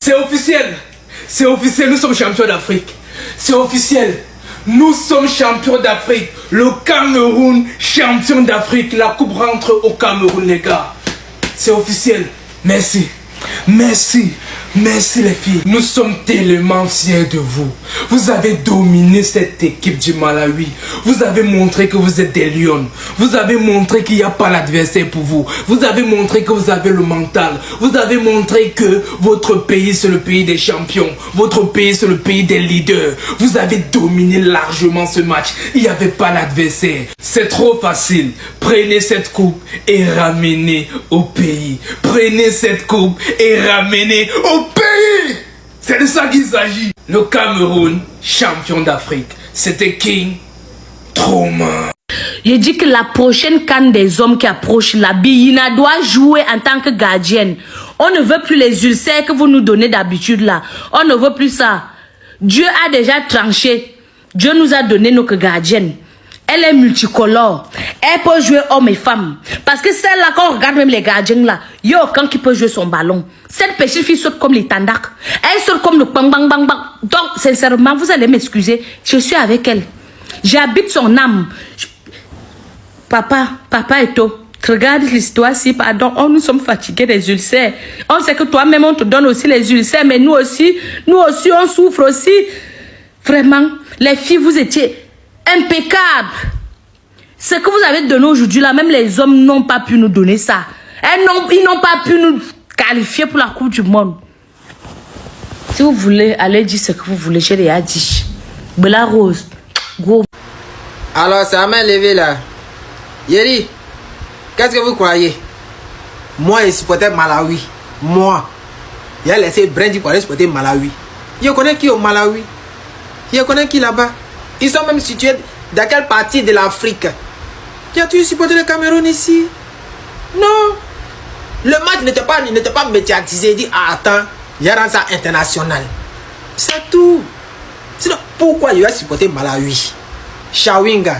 C'est officiel. C'est officiel, nous sommes champions d'Afrique. C'est officiel. Nous sommes champions d'Afrique. Le Cameroun, champion d'Afrique. La coupe rentre au Cameroun, les gars. C'est officiel. Merci. Merci. Merci les filles. Nous sommes tellement fiers de vous. Vous avez dominé cette équipe du Malawi. Vous avez montré que vous êtes des lions. Vous avez montré qu'il n'y a pas l'adversaire pour vous. Vous avez montré que vous avez le mental. Vous avez montré que votre pays c'est le pays des champions. Votre pays c'est le pays des leaders. Vous avez dominé largement ce match. Il n'y avait pas l'adversaire. C'est trop facile. Prenez cette coupe et ramenez au pays. Prenez cette coupe et ramenez au pays. C'est de ça qu'il s'agit. Le Cameroun, champion d'Afrique. C'était King Trauma. Je dis que la prochaine CAN des hommes qui approche, la Biyina doit jouer en tant que gardienne. On ne veut plus les ulcères que vous nous donnez d'habitude là. On ne veut plus ça. Dieu a déjà tranché. Dieu nous a donné nos gardiennes. Elle est multicolore. Elle peut jouer homme et femme. Parce que celle-là, quand on regarde même les gardiens là, il y a aucun qui peut jouer son ballon. Cette petite fille saute comme les tandak. Elle saute comme le bang bang bang bang. Donc, sincèrement, vous allez m'excuser. Je suis avec elle. J'habite son âme. Papa Eto, regarde l'histoire ci, pardon. Oh, nous sommes fatigués des ulcères. On sait que toi-même, on te donne aussi les ulcères, mais nous aussi, on souffre aussi. Vraiment, les filles, vous étiez impeccable. Ce que vous avez donné aujourd'hui là, même les hommes n'ont pas pu nous donner ça. Ils n'ont pas pu nous qualifier pour la Coupe du Monde. Si vous voulez, allez dire ce que vous voulez, j'ai déjà dit. Bella Rose, gros. Alors, c'est à main levée là. Yeri, qu'est-ce que vous croyez? Moi, je supportais Malawi. Moi. Il a laissé Brandy pour aller supporter Malawi. Je connais qui au Malawi? Je connais qui là-bas? Ils sont même situés dans quelle partie de l'Afrique? Qui as-tu supporté le Cameroun ici? Non. Le match n'était pas médiatisé. Il dit, ah, attends, il y a dans ça international. C'est tout. Sinon, pourquoi il a supporté Malawi? Shawinga.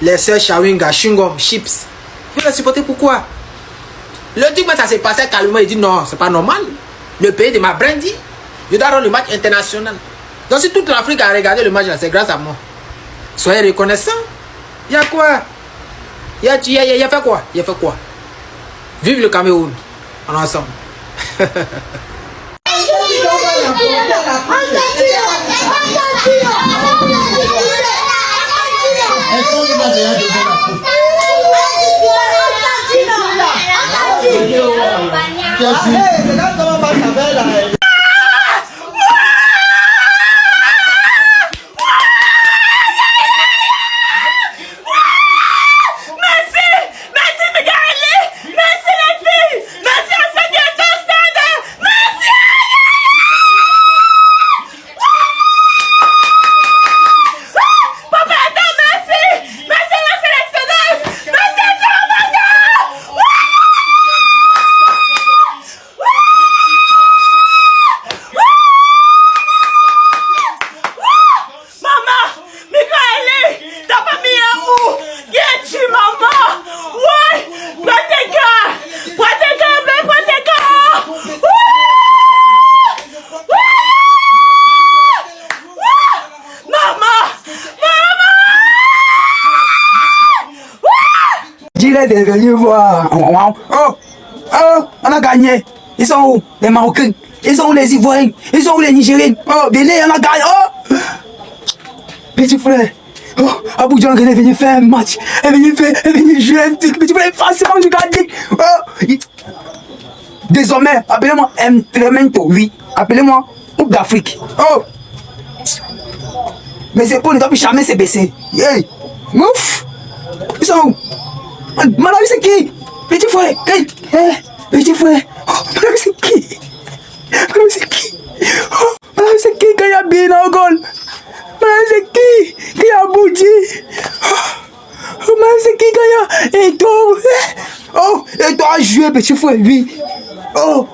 Les sœurs Shawinga, Shungom, Chips. Il a supporté pourquoi? Le truc, ça s'est passé calmement. Il dit, non, c'est pas normal. Le pays de ma Brandy, je dois rendre le match international. Donc si toute l'Afrique a regardé le match là, c'est grâce à moi. Soyez reconnaissants. Il y a quoi? Il y a fait quoi? Il y a fait quoi? Vive le Cameroun. On est ensemble. Il est venu voir. Oh, on a gagné. Ils sont où? Les Marocains. Ils sont où les Ivoiriens? Ils sont où les Nigériens? Oh, venez, on a gagné. Oh, petit frère. Oh, Abidjan est venu faire un match. Elle est venu jouer un truc. Petit frère, forcément, du gardien. Oh, désormais, appelez-moi Implemento, oui. Appelez-moi Coupe d'Afrique. Oh, mais c'est pour ne pas jamais se baisser. Yeah. Ouf. Ils sont où? Malawi c'est qui? Petit frère, hey, petit frère, oh, Malawi c'est qui? Malawi c'est qui? Oh, Malawi c'est qui quand il y a bien au goal? Malawi c'est qui? Qui a Boudji? Oh, Malawi c'est qui quand il y a Eto? Oh, Eto a joué petit frère, oui. Oh,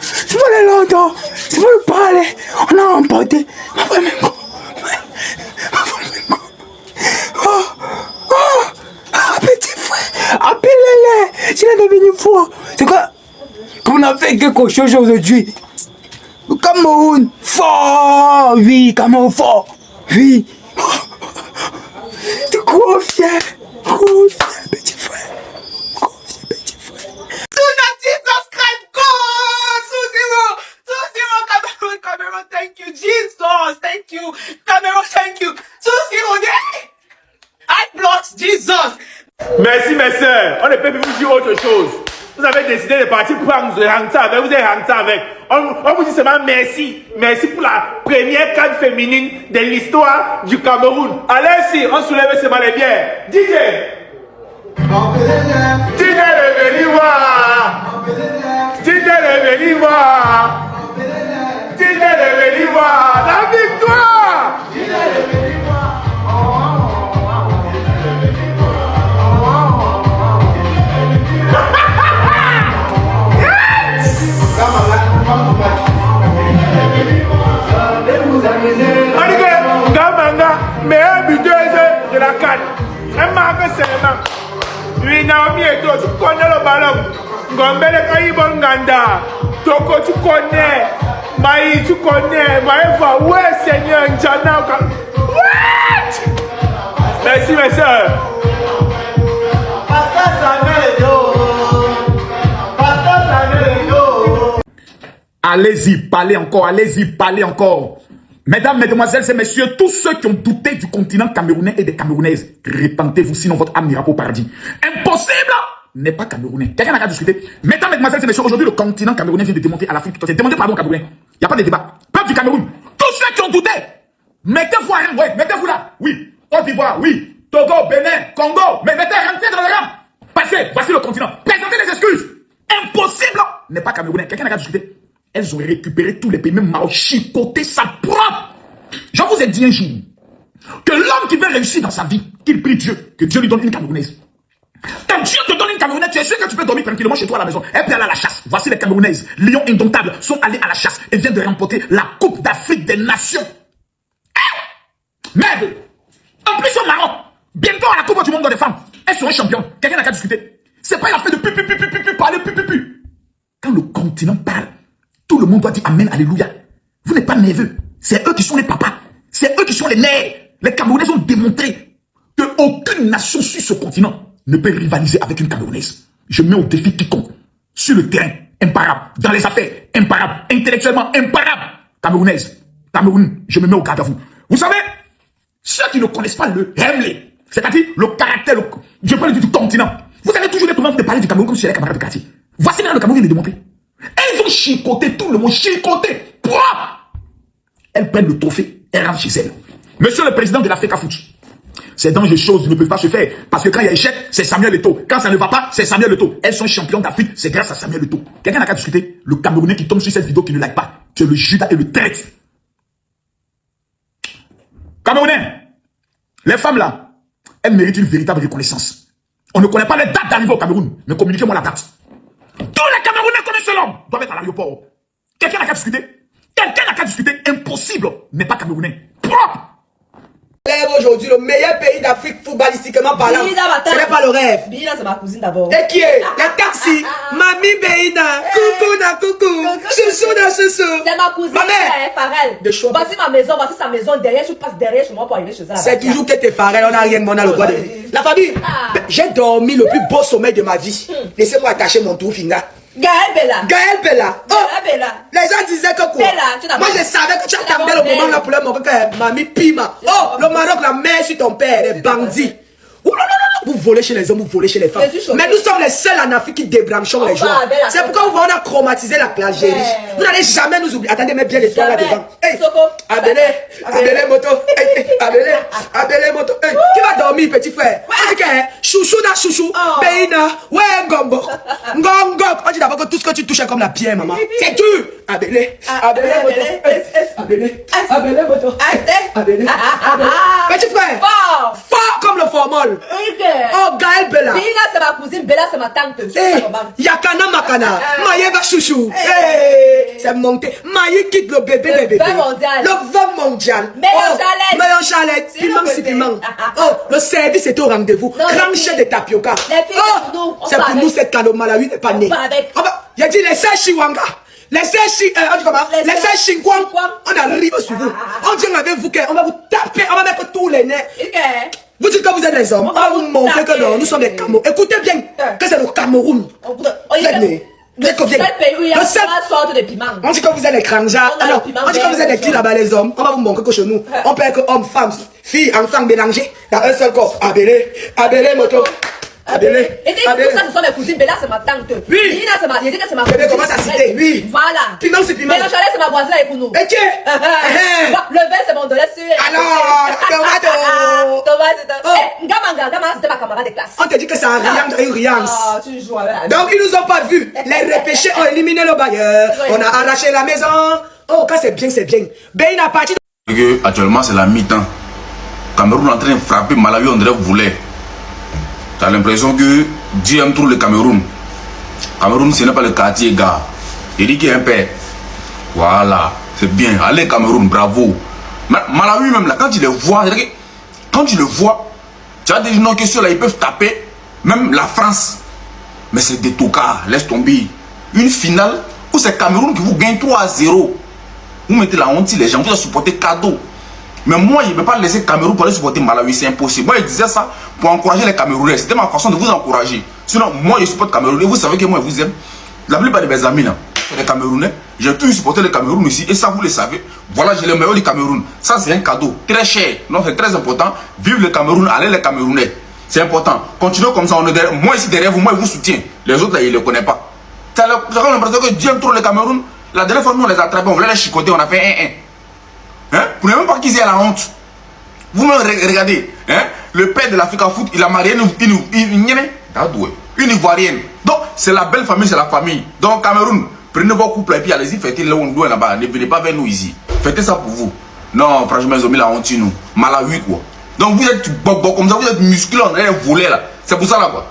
c'est pas le longtemps, c'est pas le parler, on a remporté. Appelez-les, je l'ai devenu fort. C'est quoi? Qu'on a fait quelque chose aujourd'hui. Le Cameroun, fort. Oui, Cameroun, fort. Oui. T'es trop fier. Trop fier, petit frère. Trop fier, petit frère. Jesus Christ, God! 2-0! 2-0, Cameroon, thank you, Jesus! Thank you, Cameroon, thank you! 2-0, yeah! I blocks Jesus! Merci mes sœurs, on ne peut plus vous dire autre chose. Vous avez décidé de partir prendre de Hangta avec, vous êtes Hangta avec. On vous dit seulement merci. Merci pour la première canne féminine de l'histoire du Cameroun. Allez-y, on soulève seulement les bières. DJ! DJ le venu voir! DJ le venu voir! DJ le venu voir! La victoire! Gamanga, meilleur buteuse de la canne. Un marque seulement. Oui, Naomi et toi, tu connais le ballon. Gombele Kaibon Ganda. Toko, tu connais. Maï, tu connais. Maïfa, ouais, Seigneur, Njana. What? Merci, mes soeurs. Allez-y, parlez encore, allez-y, parlez encore. Mesdames, mesdemoiselles et messieurs, tous ceux qui ont douté du continent camerounais et des Camerounaises, repentez-vous, sinon votre âme n'ira pas au paradis. Impossible n'est pas camerounais. Quelqu'un n'a qu'à discuter. Mesdames, mesdemoiselles et messieurs, aujourd'hui, le continent camerounais vient de démonter à l'Afrique. C'est démonté par le Camerounais. Il n'y a pas de débat. Peuple du Cameroun, tous ceux qui ont douté, mettez-vous à rien, ouais, mettez-vous là. Oui, Côte d'Ivoire, oui, Togo, Bénin, Congo, mais mettez rien dans le rang. Passez, voici le continent. Présentez des excuses. Impossible n'est pas camerounais. Quelqu'un n'a qu'à discuter. Elles ont récupéré tous les pays, même Maroc, chicoté sa propre. Je vous ai dit un jour que l'homme qui veut réussir dans sa vie, qu'il prie Dieu, que Dieu lui donne une Camerounaise. Quand Dieu te donne une Camerounaise, tu es sûr que tu peux dormir tranquillement chez toi à la maison. Elle peut aller à la chasse. Voici les Camerounaises, lions indomptables, sont allées à la chasse et viennent de remporter la Coupe d'Afrique des Nations. Merde! En plus au Maroc, bientôt à la Coupe du Monde des femmes, elles seront championnes. Quelqu'un n'a qu'à discuter. C'est pas la fait de parler. Quand le continent parle, tout le monde doit dire Amen, Alléluia. Vous n'êtes pas nerveux. C'est eux qui sont les papas. C'est eux qui sont les nerfs. Les Camerounais ont démontré qu'aucune nation sur ce continent ne peut rivaliser avec une Camerounaise. Je mets au défi quiconque. Sur le terrain, imparable. Dans les affaires, imparable. Intellectuellement, imparable. Camerounaise. Cameroun, je me mets au garde à vous. Vous savez, ceux qui ne connaissent pas le Hemley, c'est-à-dire le caractère, je parle du continent. Vous allez toujours être de parler du Cameroun comme si c'était les camarades de quartier. Voici là le Cameroun est démontré. Elles ont chicoté tout le monde, chicoté. Pouah! Elles prennent le trophée, elles rentrent chez elles. Monsieur le président de l'Africa Foot, ces dangereuses choses ne peuvent pas se faire. Parce que quand il y a échec, c'est Samuel Eto'o. Quand ça ne va pas, c'est Samuel Eto'o. Elles sont championnes d'Afrique, c'est grâce à Samuel Eto'o. Quelqu'un n'a qu'à discuter. Le Camerounais qui tombe sur cette vidéo qui ne like pas, c'est le Judas et le traître. Camerounais, les femmes là, elles méritent une véritable reconnaissance. On ne connaît pas les dates d'arrivée au Cameroun, mais communiquez-moi la date. Tous les Camerounais connaissent l'homme, doivent être à l'aéroport. Quelqu'un n'a qu'à discuter. Quelqu'un n'a qu'à discuter. Impossible n'est pas camerounais. Propre. Aujourd'hui, le meilleur pays d'Afrique footballistiquement parlant. Ce n'est pas le rêve. Bina, c'est ma cousine d'abord. Et qui est la taxi. Mamie Beina. Coucou na coucou. Chouchou na chouchou. C'est ma cousine, Farel. De choix. Voici ma maison, voici sa maison. Derrière, je passe derrière chez moi pour arriver chez elle. C'est toujours que t'es Farel, on n'a rien, on a le droit de. La famille, j'ai dormi le plus beau sommeil de ma vie. Laissez-moi attacher mon tour finga. Gaël Bella. Oh, les gens disaient que quoi? Moi je savais que tu attendais le moment là pour leur montrer que mamie Pima. Oh, le Maroc, la mère sur ton père, les bandits. Oh, non, vous volez chez les hommes, vous volez chez les femmes. Mais nous sommes les seuls en Afrique qui débranchons les joueurs. C'est pourquoi on a chromatisé la plagérie. Vous n'allez jamais nous oublier. Attendez, mets bien les toits là devant. Hey, Abélé moto. Abélé moto. Hey, qui va dormir, petit frère? On dit que chouchou na chouchou. Beina. Ouais, ngombo. Ngongok. On dit d'abord que tout ce que tu touches est comme la pierre, maman. C'est dur. Abélé moto. Petit frère. Fort comme le fort. formol. Oh, Gaël Bella. Bina, c'est ma cousine, Bella, c'est ma tante. Yakana Makana. Maïe va chouchou. C'est monté. Maïe quitte le bébé des bébés. Le vin mondial. Le vin mondial. Meilleur chalet. Piment, c'est piment. Oh, le service est au rendez-vous. Cranché de tapioca. C'est pour nous, cette cadeau Malawi n'est pas né. Il a dit les sèches Chiwanga. Les sèches Chingwang. On arrive sur vous. On dit avec vous qu'on va vous taper, on va mettre tous les nez. Vous dites que vous êtes des hommes. On va vous montrer que non, nous sommes des Camerounais. Écoutez bien que c'est le Cameroun. Vous êtes nés. Le seul pays où il y a trois sortes de piments. On dit que vous êtes des Kranja. Alors, on dit que vous êtes des qui là-bas, les hommes. On va vous montrer que chez nous, on peut être hommes, femmes, filles, enfants mélangés dans un seul corps. Abélé, moto. Abélé. Et tout ça, ce sont mes cousines. Bella, c'est ma tante. Oui. Lina, c'est ma. Il dit que c'est ma cousine. Comment ça citer? Oui. Voilà. Piment, c'est piment. Meilleur chalet, c'est ma voisine avec nous. Et qui? Le vin, c'est mon dollar sûr. Alors, tomato. Ngama, c'était ma camarade de classe. On te dit que c'est un riance. Ah, tu joues avec la. Donc, ils nous ont pas vus. Les repêchés ont éliminé le bailleur. On a arraché la maison. Oh, quand c'est bien, c'est bien. Ben, il a parti. Actuellement, c'est la mi-temps. Cameroun est en train de frapper Malawi, on dirait que vous voulez. Tu as l'impression que Dieu aime trop le Cameroun. Cameroun, ce n'est pas le quartier, gars. Il dit qu'il y a un père. Voilà, c'est bien. Allez, Cameroun, bravo. Malawi, même là, quand tu le vois, tu as des gens qui sont là, ils peuvent taper. Même la France. Mais c'est des tocards, laisse tomber. Une finale où c'est Cameroun qui vous gagne 3-0. Vous mettez la honte, les gens, vous avez supporté cadeau. Mais moi, il ne peut pas laisser Cameroun pour aller supporter Malawi, c'est impossible. Moi, je disais ça pour encourager les Camerounais. C'était ma façon de vous encourager. Sinon, moi, je supporte Cameroun. Et vous savez que moi, je vous aime. La plupart de mes amis, là, les Camerounais, j'ai toujours supporté le Cameroun ici. Et ça, vous le savez. Voilà, j'ai le meilleur du Cameroun. Ça, c'est un cadeau très cher. Non, c'est très important. Vive le Cameroun, allez les Camerounais. C'est important. Continuez comme ça. On est derrière. Moi, ici, derrière vous, moi, je vous soutiens. Les autres, là, ils ne le connaissent pas. J'ai l'impression que Dieu aime trop le Cameroun. La dernière fois, nous, on les a attrapés, on voulait les chicoter, on a fait 1-1. Hein? Vous n'avez même pas qu'ils aient la honte. Vous me regardez, hein? Le père de l'Afrique Foot, il a marié une Ivoirienne. Donc, c'est la belle famille, c'est la famille. Donc, Cameroun, prenez vos couples et puis allez-y, fêtez loin là-bas. Ne venez pas vers nous ici. Fêtez ça pour vous. Non, franchement, ils ont mis la honte sur nous. Malawi, quoi. Donc, vous êtes comme ça, vous êtes musclés, on est volés là. C'est pour ça là, quoi.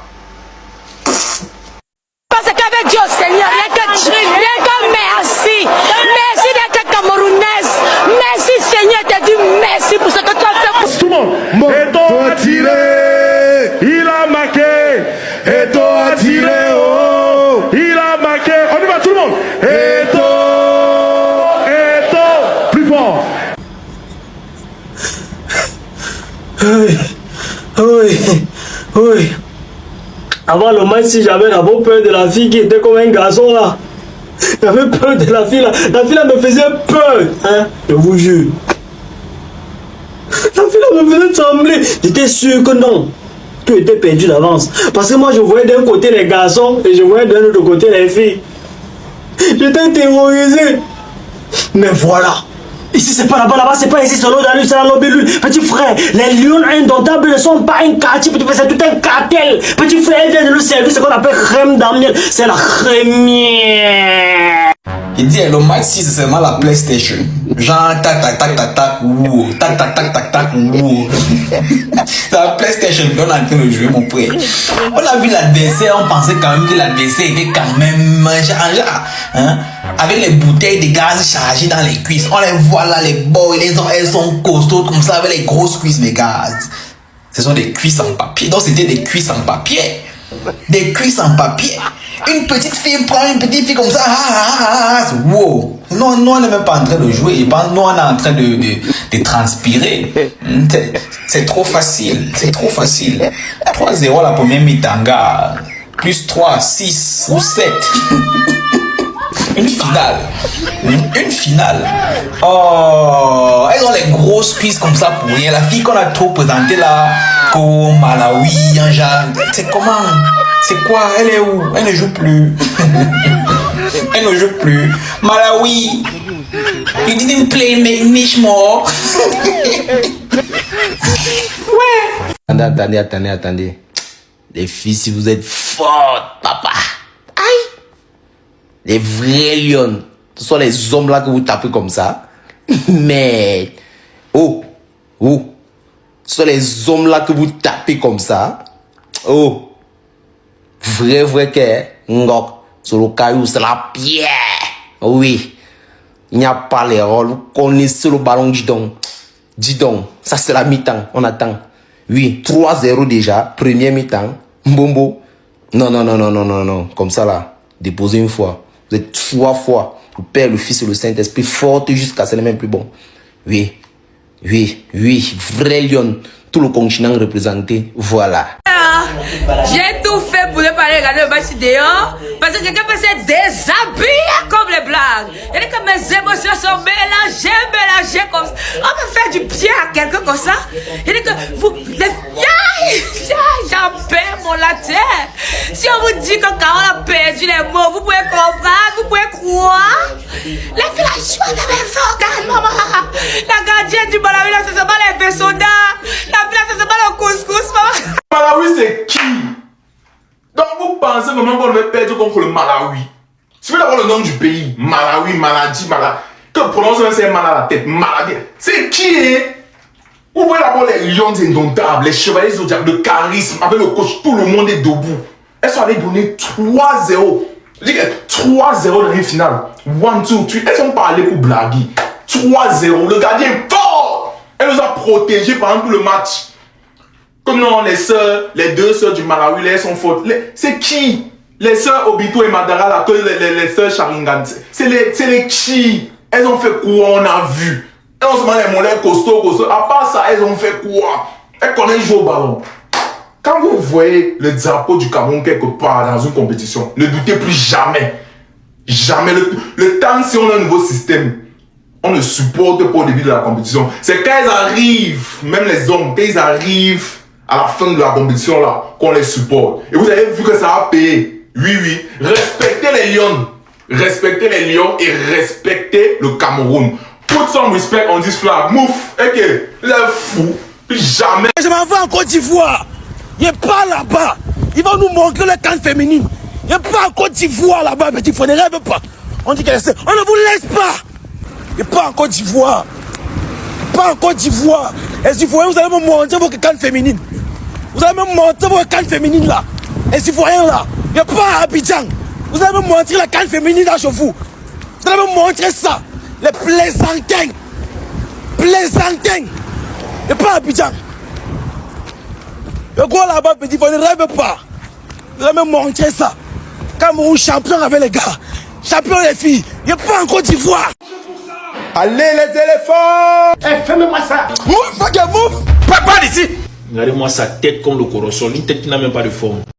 Parce qu'avec Dieu, Seigneur, rien que merci. Merci d'être camerounaise. Merci, Seigneur, te dis merci pour ce que tu as fait pour tout le monde. Et a tiré, il a marqué. Et a tiré, oh, il a marqué. On y va tout le monde. Et plus fort. Oui. Avant le match, si j'avais d'abord peur de la fille qui était comme un garçon là. J'avais peur de la fille là. La fille là me faisait peur. Hein? Je vous jure. La fille là me faisait trembler. J'étais sûr que non. Tout était perdu d'avance. Parce que moi je voyais d'un côté les garçons et je voyais d'un autre côté les filles. J'étais terrorisé. Mais voilà. Ici c'est pas là-bas, c'est pas ici, c'est l'Odalus, c'est la Lobélule. Petit frère, les lions indomptables ne sont pas un quartier, petit frère, c'est tout un cartel. Petit frère, elle vient de nous servir ce qu'on appelle crème d'amiel. C'est la crémière. Il dit, le match, si c'est seulement la PlayStation. Genre, tac, tac, tac, tac, tac, ouh. Tac, tac, tac, tac, tac, ouh. C'est la PlayStation qu'on est en train de jouer, mon frère. On a vu la dessert, on pensait quand même que la dessert était quand même genre, hein, avec les bouteilles de gaz chargées dans les cuisses. On les voit là, les boys, les hommes, elles sont costauds comme ça, avec les grosses cuisses, mes gars. Ce sont des cuisses en papier. Donc, c'était des cuisses en papier. Des cuisses en papier. Une petite fille prend une petite fille comme ça. Wow. Non, on n'est même pas en train de jouer. Je pense, nous, on est en train de transpirer. C'est trop facile. C'est trop facile. 3-0 la première mi-temps, gars. Plus 3, 6 ou 7. Une finale. Une finale. Oh, elles ont les grosses cuisses comme ça pour rien. La fille qu'on a trop présentée là, comme Malawi, c'est comment? C'est quoi? Elle est où? Elle ne joue plus. Elle ne joue plus. Malawi. You didn't play much more. Ouais. Attendez. Les filles, si vous êtes fortes, papa. Aïe. Les vrais lions. Ce sont les hommes là que vous tapez comme ça. Mais. Oh. Ce sont les hommes là que vous tapez comme ça. Oh, vrai que ngok, sur le caillou, c'est la pierre. Oui, il n'y a pas les rôles. Vous connaissez le ballon, dis donc, ça c'est la mi-temps, on attend. Oui, 3-0 déjà, première mi-temps. Mbombo. Non, comme ça là, déposez une fois. Vous êtes 3 fois. Le Père, le Fils et le Saint-Esprit, forte jusqu'à ce n'est même plus bon. Oui, vrai lion, tout le continent représenté, voilà. J'ai tout fait pour ne pas aller regarder le match dehors parce que quelqu'un peut se déshabiller comme les blagues. Et que mes émotions sont mélangées comme ça. On peut faire du bien à quelqu'un comme ça. Et que vous... J'en perds mon latin. Si on vous dit que Carole a perdu les mots, vous pouvez comprendre, vous pouvez croire. Les filles la joie de mes organes, maman. La gardienne du Malawi, là, ça se bat les soda. La fille là, ça se bat le couscous, maman. Malawi, c'est qui? Donc vous pensez vraiment qu'on devait perdre contre le Malawi? Si vous voulez avoir le nom du pays, Malawi, Maladi, Malawi, que prononce c'est mal à la tête, Maladi, c'est qui est? Vous voyez d'abord les lions indomptables, les chevaliers zodiaques de charisme, avec le coach, tout le monde est debout. Elles sont allées donner 3-0. Je dis que 3-0 dans les finales. 1, 2, 3. Elles sont pas allées pour blaguer. 3-0. Le gardien est fort. Elle nous a protégés pendant tout le match. Comme non, les deux sœurs du Malawi, elles sont fortes. C'est qui? Les sœurs Obito et Madara, là, que les sœurs Sharingan. C'est les qui? Elles ont fait quoi? On a vu. Elles ont seulement les mollets costauds. À part ça, elles ont fait quoi? Elles connaissent jouer au ballon. Quand vous voyez le drapeau du Cameroun quelque part dans une compétition, ne doutez plus jamais. Jamais. Le temps, si on a un nouveau système, on ne supporte pas au début de la compétition. C'est quand ils arrivent, même les hommes, quand ils arrivent à la fin de la compétition là, qu'on les supporte. Et vous avez vu que ça a payé. Oui. Respectez les lions. Respectez les lions et respectez le Cameroun. Put some respect on this flag. Mouf. Ok. Vous êtes fous. Jamais. Je m'en vais en Côte d'Ivoire. Il n'est pas là-bas. Ils vont nous montrer le camp féminine. Il n'est pas en Côte d'Ivoire là-bas, petit frère. Ne rêve pas. On dit qu'elle est... On ne vous laisse pas. Il n'est pas en Côte d'Ivoire. Pas en Côte d'Ivoire. Et si vous voyez, vous allez me montrer votre camp féminine. Vous allez me montrer votre camp féminine là. Et si vous voyez là, il n'est pas à Abidjan. Vous allez me montrer la camp féminine à Chevaux. Vous allez me montrer ça. Les plaisantins. Plaisantins. Et pas à Abidjan. Le gros là-bas, petit, vous ne rêvez pas. Vous allez me montrer ça. Cameroun champion avec les gars. Champion les filles. Il n'est pas en Côte d'Ivoire. Allez les éléphants! Eh, fais-moi ça. Move, fuck, move! Pas d'ici. Regardez-moi sa tête comme le corosol, une tête qui n'a même pas de forme.